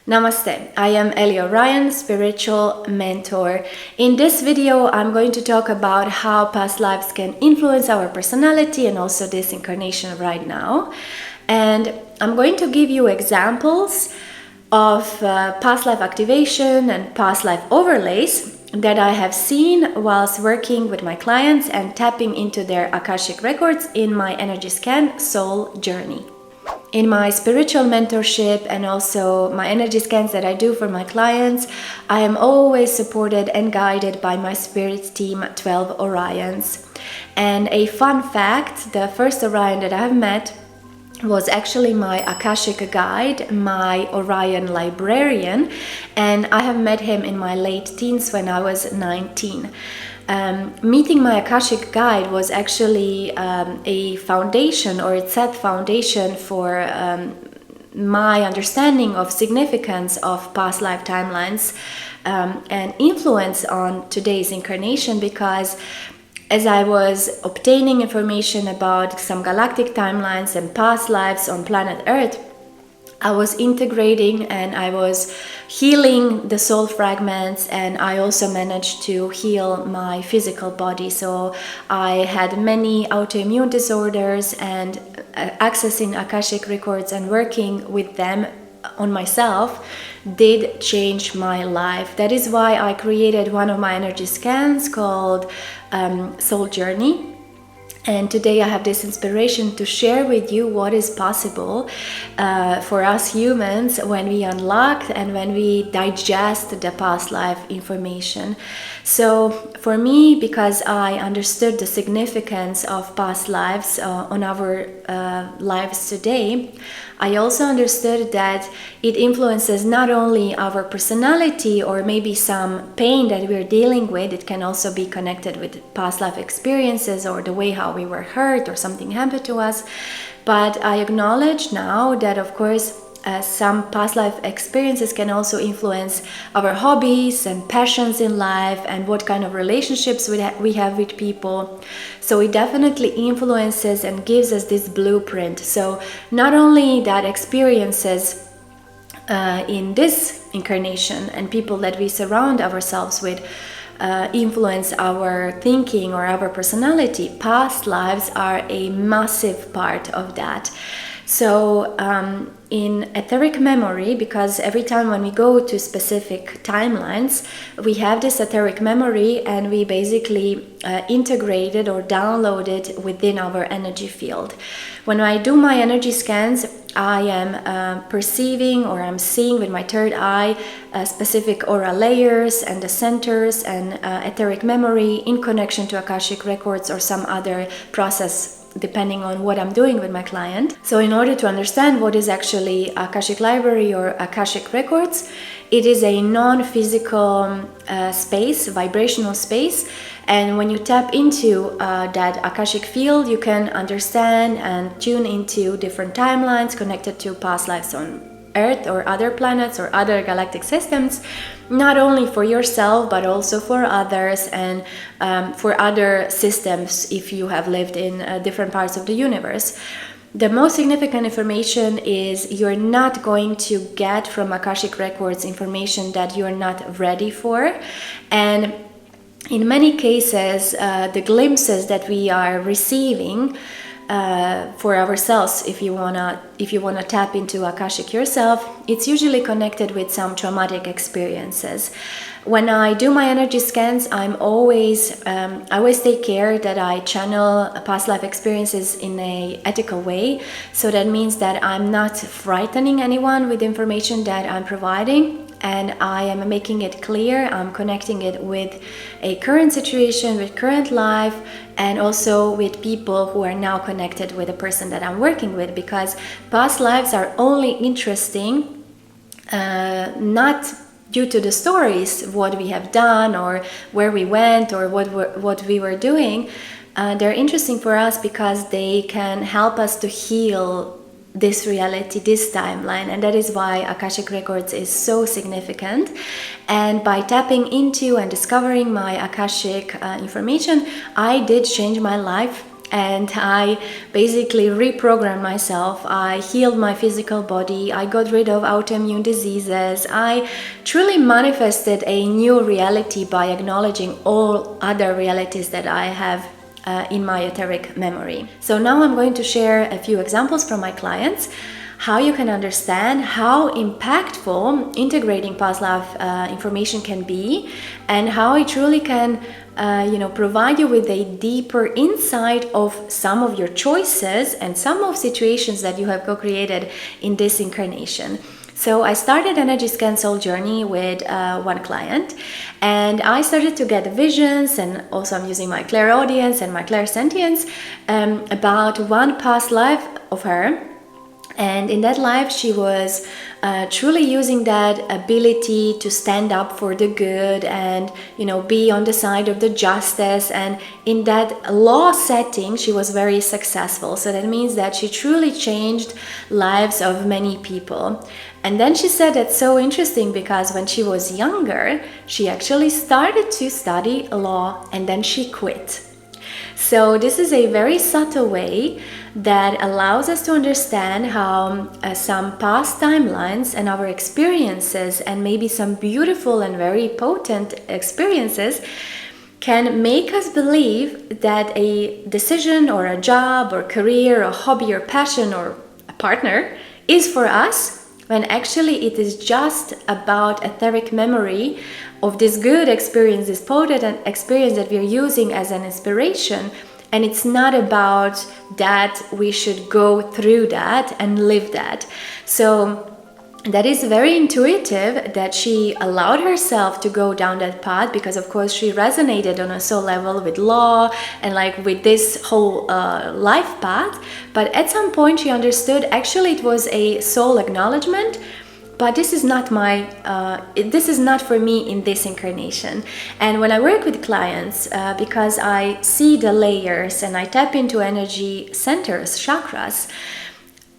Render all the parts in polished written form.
Namaste, I am Ellie Orion, spiritual mentor. In this video, I'm going to talk about how past lives can influence our personality and also this incarnation right now. And I'm going to give you examples of past life activation and past life overlays that I have seen whilst working with my clients and tapping into their Akashic records in my energy scan soul journey. In my spiritual mentorship and also my energy scans that I do for my clients, I am always supported and guided by my spirit team 12 Orions. And a fun fact, the first Orion that I've met was actually my Akashic guide, my Orion librarian, and I have met him in my late teens when I was 19. Meeting my Akashic guide was actually a foundation, or it set foundation for my understanding of significance of past life timelines and influence on today's incarnation, because as I was obtaining information about some galactic timelines and past lives on planet Earth, I was integrating and I was healing the soul fragments, and I also managed to heal my physical body. So I had many autoimmune disorders, and accessing Akashic records and working with them on myself did change my life. That is why I created one of my energy scans called Soul Journey. And today I have this inspiration to share with you what is possible for us humans when we unlock and when we digest the past life information. So for me, because I understood the significance of past lives on our lives today, I also understood that it influences not only our personality or maybe some pain that we're dealing with. It can also be connected with past life experiences or the way how we were hurt or something happened to us. But I acknowledge now that, of course, some past life experiences can also influence our hobbies and passions in life and what kind of relationships we have with people. So it definitely influences and gives us this blueprint. So not only that experiences in this incarnation and people that we surround ourselves with influence our thinking or our personality, past lives are a massive part of that. So in etheric memory, because every time when we go to specific timelines, we have this etheric memory and we basically integrate it or download it within our energy field. When I do my energy scans, I am perceiving, or I'm seeing with my third eye, specific aura layers and the centers and etheric memory in connection to Akashic records or some other process, depending on what I'm doing with my client. So in order to understand what is actually Akashic Library or Akashic Records, it is a non-physical space, vibrational space. And when you tap into that Akashic field, you can understand and tune into different timelines connected to past lives on Earth or other planets or other galactic systems, not only for yourself but also for others and for other systems if you have lived in different parts of the universe. The most significant information is you're not going to get from Akashic records information that you're not ready for, and in many cases the glimpses that we are receiving for ourselves, if you wanna tap into Akashic yourself, it's usually connected with some traumatic experiences. When I do my energy scans, I always take care that I channel past life experiences in a ethical way. So that means that I'm not frightening anyone with information that I'm providing, and I am making it clear. I'm connecting it with a current situation, with current life, and also with people who are now connected with the person that I'm working with, because past lives are only interesting not due to the stories, what we have done or where we went or what we were doing. They're interesting for us because they can help us to heal this reality, this timeline, and that is why Akashic Records is so significant. And by tapping into and discovering my Akashic information, I did change my life and I basically reprogrammed myself. I healed my physical body. I got rid of autoimmune diseases. I truly manifested a new reality by acknowledging all other realities that I have in my etheric memory. So now I'm going to share a few examples from my clients, how you can understand how impactful integrating past life information can be, and how it truly can provide you with a deeper insight of some of your choices and some of situations that you have co-created in this incarnation. So I started Energy Scan Soul Journey with one client, and I started to get visions, and also I'm using my clairaudience and my clairsentience about one past life of her. And in that life, she was truly using that ability to stand up for the good and, be on the side of the justice. And in that law setting, she was very successful. So that means that she truly changed lives of many people. And then she said that's so interesting because when she was younger, she actually started to study law and then she quit. So this is a very subtle way that allows us to understand how some past timelines and our experiences, and maybe some beautiful and very potent experiences, can make us believe that a decision or a job or career or hobby or passion or a partner is for us, when actually it is just about etheric memory of this good experience, this potent experience that we are using as an inspiration. And it's not about that we should go through that and live that. So that is very intuitive that she allowed herself to go down that path, because of course she resonated on a soul level with law and with this whole life path. But at some point she understood actually it was a soul acknowledgement, but this is not this is not for me in this incarnation. And when I work with clients, because I see the layers and I tap into energy centers, chakras,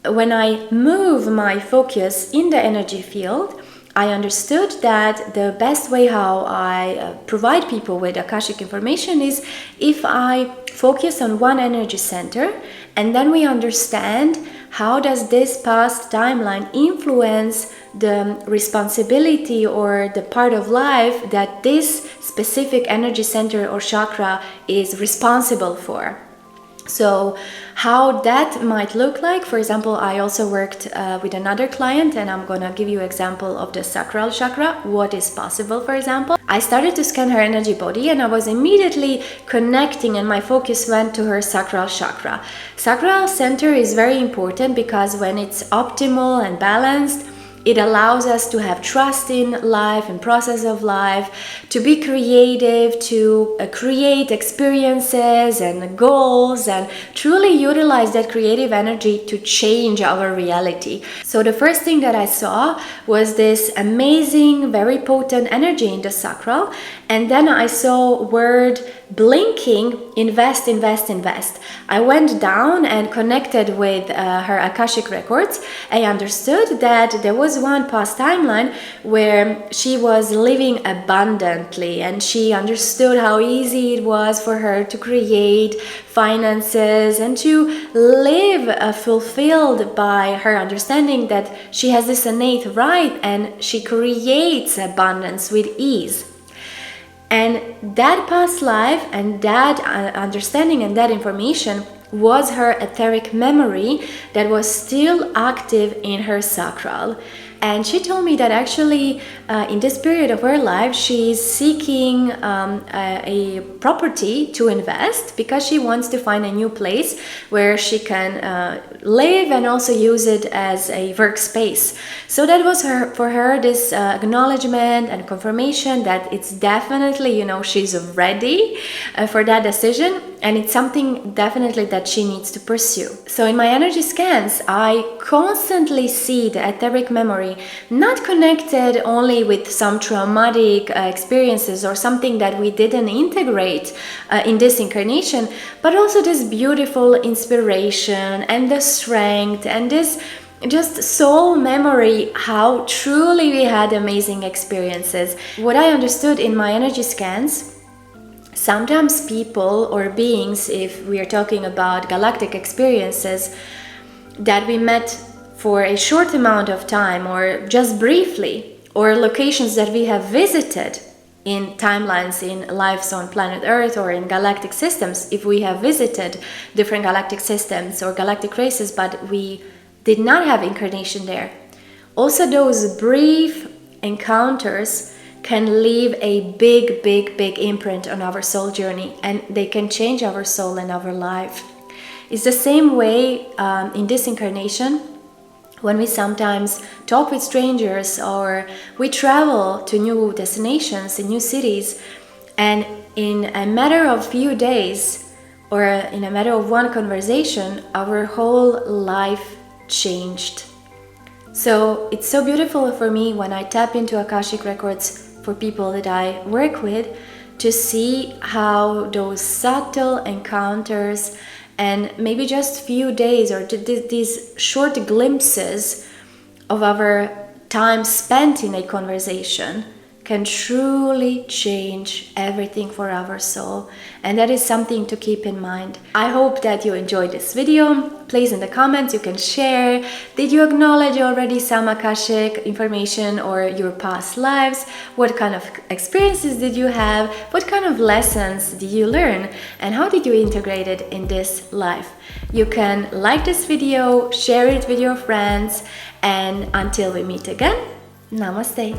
when I move my focus in the energy field, I understood that the best way how I provide people with Akashic information is if I focus on one energy center, and then we understand how does this past timeline influence the responsibility or the part of life that this specific energy center or chakra is responsible for. So how that might look like, for example, I also worked with another client, and I'm gonna give you an example of the sacral chakra, what is possible. For example, I started to scan her energy body and I was immediately connecting, and my focus went to her sacral chakra. Sacral center is very important because when it's optimal and balanced, it allows us to have trust in life and process of life, to be creative, to create experiences and goals, and truly utilize that creative energy to change our reality. So the first thing that I saw was this amazing, very potent energy in the sacral, and then I saw word blinking, invest, invest, invest. I went down and connected with her Akashic records. I understood that there was one past timeline where she was living abundantly, and she understood how easy it was for her to create finances and to live fulfilled by her understanding that she has this innate right and she creates abundance with ease. And that past life and that understanding and that information was her etheric memory that was still active in her sacral. And she told me that actually in this period of her life, she is seeking a property to invest because she wants to find a new place where she can live and also use it as a workspace. So that was for her this acknowledgement and confirmation that it's definitely, she's ready for that decision, and it's something definitely that she needs to pursue. So in my energy scans, I constantly see the etheric memory not connected only with some traumatic experiences or something that we didn't integrate in this incarnation, but also this beautiful inspiration and the strength and this just soul memory, how truly we had amazing experiences. What I understood in my energy scans Sometimes people or beings, if we are talking about galactic experiences that we met for a short amount of time or just briefly, or locations that we have visited in timelines, in lives on planet Earth or in galactic systems, if we have visited different galactic systems or galactic races but we did not have incarnation there, also those brief encounters can leave a big imprint on our soul journey, and they can change our soul and our life. It's the same way in this incarnation, when we sometimes talk with strangers or we travel to new destinations in new cities, and in a matter of few days or in a matter of one conversation, our whole life changed. So it's so beautiful for me when I tap into Akashic records for people that I work with, to see how those subtle encounters and maybe just few days or these short glimpses of our time spent in a conversation can truly change everything for our soul, and that is something to keep in mind. I hope that you enjoyed this video. Please, in the comments you can share, did you acknowledge already some Akashic information or your past lives? What kind of experiences did you have? What kind of lessons did you learn, and how did you integrate it in this life? You can like this video, share it with your friends, and until we meet again, Namaste.